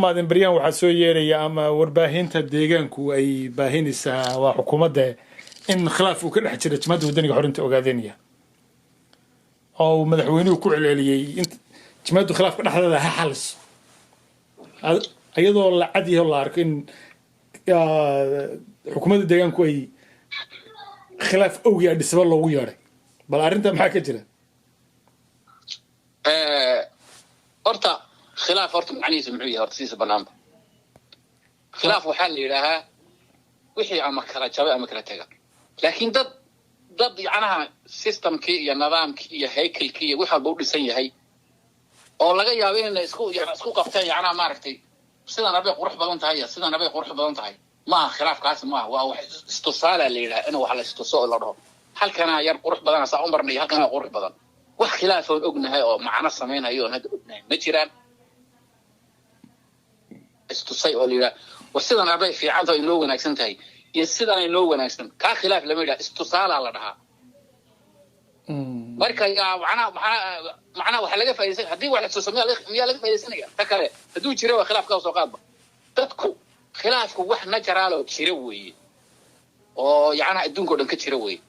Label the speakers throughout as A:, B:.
A: maadan bariyaan waxaa soo yeeraya ama warbaahinta deegaanku ay baahinaysaa waa xukuumadda in khilaaf uu ka dhex jira jamaacadda wadaniga xorinta ogaadanaya oo madaxweynuhu ku celceliyay in jamaacaddu khilaafka dhexdeeda ha xaliso iyadoo la cad yahay oo la arko in xukuumadda deegaanku ay khilaaf awgi ah dhisaba loogu yeedhay bal arrinta maxaa ka jira
B: horta khilaaf horta macnihiisu muxuu yahay horta siisa banaanba khilaaf waxaa la yidhaahaa wixii ama kala jabay ama kala taga laakiin dad yacnaha systemkii iyo nidaamkii iyo haykalkii iyo wax walba u dhisan yahay oo laga yaabo inay isku qabteen yacnaha maaragtay sidan abay qurux badan tahay iyo sidan abay qurux badan tahay maaha khilaafkaas maaha waa wax istusaala la yidhaha in wax la istuso oo la dhaho halkana yar qurux badan saa u marnay halkana qurux badan wax khilaaf oo ognahay oo macna sameeynayo oo hadda ognahay ma jiraan istusay oo liira wasidan arbay fiican tahay loo wanaagsan tahay iyo sidan ay loo wanaagsan ka khilaaf lama yiraahdo istusaala la dhahaa marka yaa macna waxa laga faa'iideysan hadii wax la soo sameeyo miyaa laga faa'iideysanaya ta kale haduu jiro waa khilaaf ka soo qaadba dadku khilaafku wax najaraalo jiro weeye oo yacna adduunka dhan ka jiro weeye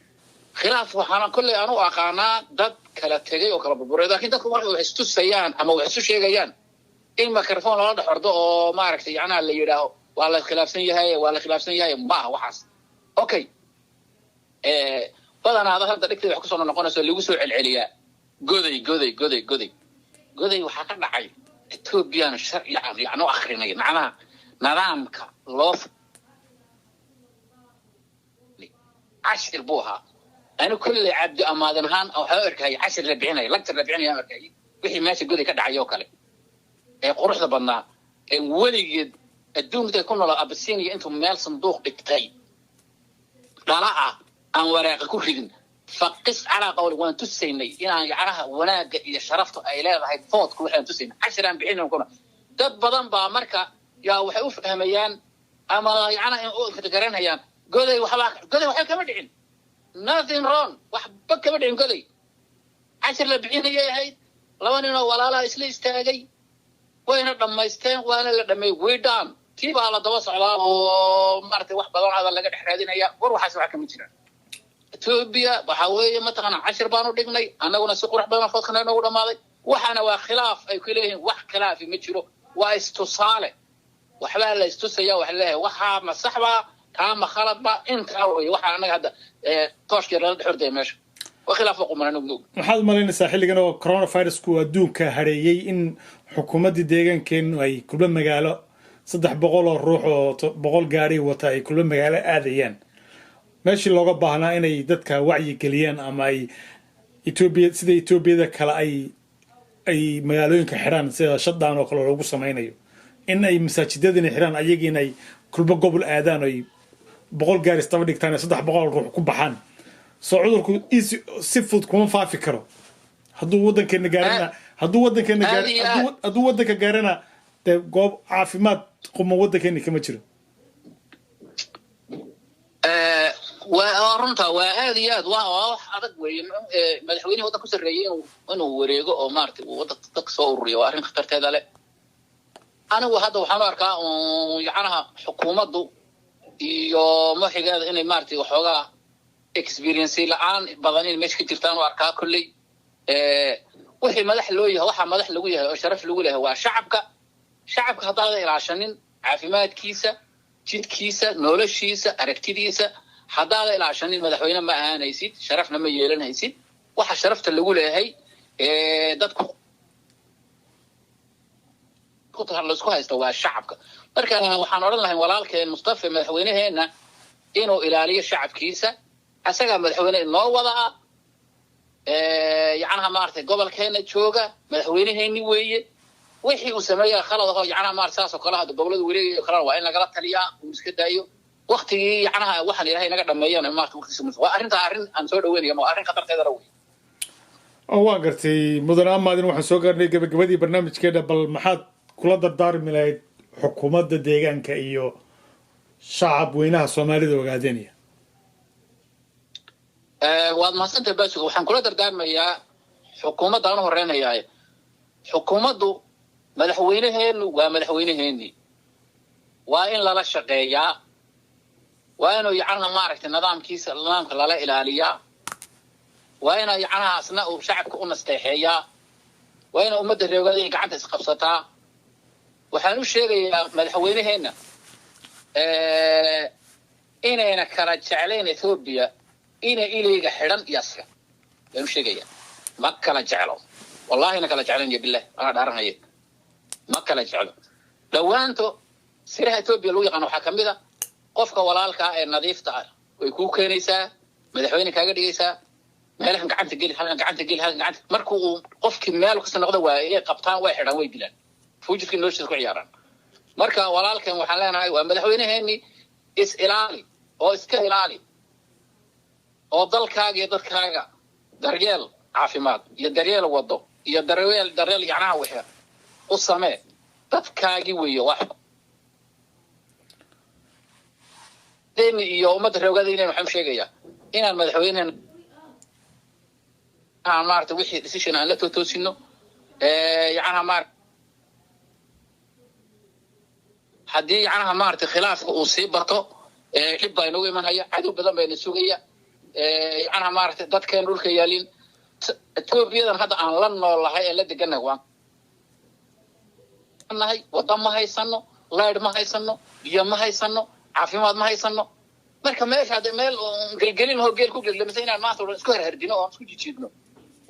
B: khilaaf waxaan kulli aanu aqaanaa dad kala tagay oo kala burburay laakiin dadku waxay istusayaan ama waxay isu sheegayaan in microphone loo dhaxordo oo maaragtay yacna la yiraaho waa la khilaafsan yahay ma waxaas okay badanaa hadda dhigtay wax ku soo noqonayso lagu soo celceliyaa goday waxa ka dhacay Ethiopian sharci yacni akhrinay macnaha nidaamka loo عشر بوها أنا كل عبد أمادن هان أو حوارك هاي 10 40 لقت 40 أمريكي وحي ماشي جودي كده عيوكله قروح ذبنا ولي الدوم ده يكون لا أبسيني أنتم مال صندوق بكتاي طلع أن ورق كوفيدن فقس على قول وان تسيني يعني يعرها ولا شرفته أيلا هاي فوت كل حين تسين 10 40 وكنا دب بدن بأمريكا يا وحوف فهميان أما يعني كتجرين هيان قولي وحبا كما دعين nothing wrong وحبا كما دعين قولي 10 40 هي لوانينا ولا لا إسلي استاجي وين لما يستين وانا لما ويدان كيف على دواس على ومرتي وحبا لون هذا اللي قد حرادين هي وروح أسمع كم يجرا توبيا بحاول مثلا 10 بانو دقني أنا ونسق روح بنا فوق خلنا نقول ماضي وحنا وخلاف أي كلهم وخلاف يمشيرو واستوصاله وحلا لا استوصيا وحلا وحا مصحبة كام خلط ما أنت أوي وحنا أنا هذا توش كده حردي ماشي وخلاف قمنا نقول
A: maxaad malaynaysaa xilligan oo coronavirus-ku adduunka hareeyay in xukuumadda deegaankeenu ay kulba magaalo 300 oo ruux oo 100 gaari wata ay kulba magaalo aadayaan meeshii looga baahnaa inay dadka wacyi geliyaan ama ay Ethiopia kale ay magaalooyinka xiraan sida shadaan oo kale loogu sameynayo in ay masaajidadana xiraan ayagiina ay kulba gobol aadaan ay 100 gaari istaba dhigtaan 300 ruux ku baxaan soo cudurku si fudud kuma faafi karo hadduu waddanka gaarana dee goob caafimaad quma waddankeena kama jiro
B: runta waa aad iyo aad waa wax adag weeye madaxweynaha waddanka ku sarreeyay inuu wareego oo maaragtay uu waddanka dadka soo ururiyo waa arrin khatarteeda leh anigu hadda waxaan u arkaa yacnaha xukuumaddu iyo maxigeeda inay maaragtay waxoogaa experience la'aan badan in meesha ka jirtaan oo arkaa kulli wixii madax loo yahay waxa madax lagu yahay oo sharaf lagu leeyahay waa shacabka haddii ilaashanin caafimaadkiisa jidkiisa noloshiisa aragtidiisa haddii ilaashanin madaxweyne ma ahaanaysid sharafna ma yeelanaysid waxa sharafta lagu leeyahay dadku ku taxallusku haysto waa shacabka marka waxaan oran lahayn walaalkeen Mustafa madaxweynaheena inuu ilaaliyo shacabkiisa asaga madaxweyne noo wada yacnaha maartay gobolkeena jooga madaxweynaheeni weeye wixii uu sameeyay khalad oo yacnaha maartay saas oo kala hada gobolada wareegay kala waa in laga taliyaa uu iska daayo waqtigii yacnaha waxaan ilaahay naga dhameeyay maartay waqtigiisa waa arrin aan soo dhaweynaya ma arrin khatarteeda weeye
A: oo waa gartay mudane amaadin waxaan soo gaarnay gabagabadii barnaamijkeena bal maxaad kula dardaarmi lahayd xukuumadda deegaanka iyo shacab weynaha soomaalida ogaadanaya
B: waad mahadsantahay baasuga waxaan kula dardaarmayaa xukuumadda aan u horeynayaa xukuumaddu madaxweynaheenu waa madaxweynaheenii waa in lala shaqeeyaa waa inuu yacnaha maaragtay nidaamka lala ilaaliyaa waa inaa yacnahaasna uu shacabka u nasteexeeyaa waa ina ummadda reegaada ay gacanta isqabsataa waxaan u sheegayaa madaxweynaheenna inayna kala jeclayn Ethiopia ina ilayga xidhan yaska waan u sheegayaa ma kala jeclo wallahi na kala jeclayn billah ana dhaaranayo ma kala jeclo dhawaanto siraha Ethiopia lagu yaqaan waxa kamid ah qofka walaalka ah ee nadiifta ah way ku keenaysaa madaxweyne kaaga dhigaysaa meelahan gacanta geli halkan gacanta geli halkan gacanta markuu qofkii meel ka noqdo waa ay qabtaan way xidhan way dilaan fuujidkii noloshiisa ku ciyaaraan marka walaalkan waxaan leenahay waa madaxweynaheeni is ilaali oo iska ilaali oo dalkaaga iyo dadkaaga daryeel caafimaad iyo daryeel wado iyo daryeel yacnaha wixii u samee dadkaagi weeyo wax deemi iyo ummadda reegaada inaan waxaan sheegayaa inaan madaxweynahan aan maartay wixii decision aan la toosino yacnaha maartay haddii yacnaha maartay khilaafka uu sii bato dhib baa inoogu imanaya cadow badan baa ina sugaya yacnaha maartay dadkeen dhulka yaalin Etoobiyadan hadda aan la noolahay ee la deganahay waan nahay wada ma haysano leer ma haysano biyo ma haysano caafimaad ma haysano marka meesha meel gelgelin oo geel ku gelgelamay inaan maanta isku hardino oo isku jijiidno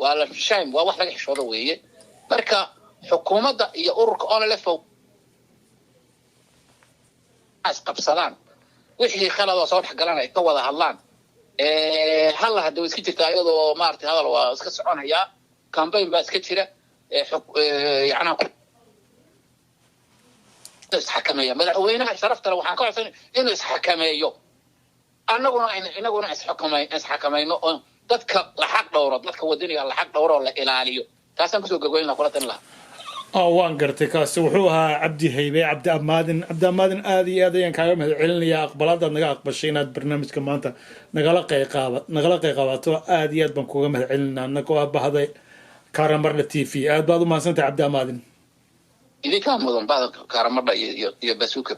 B: waa la shame waa wax laga xishoodo weeye marka xukuumadda iyo ururka ONLF qabsadaan wixii khalad oo soo dhaxgalan ay ka wada hadlaan hal hadda iska jirta ayadoo maartay hadal waa iska soconaya campaign baa iska jira yacnaha isxakameeya madaxweynaha sharafta waxaan ka codsan inuu isxakameeyo annaguna isxakamayno oo dadka la xaq dhowro dadka wadaniga la xaq dhowro la ilaaliyo taasaan kusoo gogoyn kula tan lahaa
A: waan gartay kaasi wuxuu ahaa cabdi haybe cabdi amaadin aad iyo aad ayaan kaaga mahad celinayaa aqbalaadaad naga aqbashay inaad barnaamijka maanta nagala qayqaabato aad iyo aad baan kuga mahad celinaa annagoo ah bahday Karamarda TV aad baad u mahadsantahay cabdi amaadin
B: idinkaa mudan bahda Karamarda iyo Basuka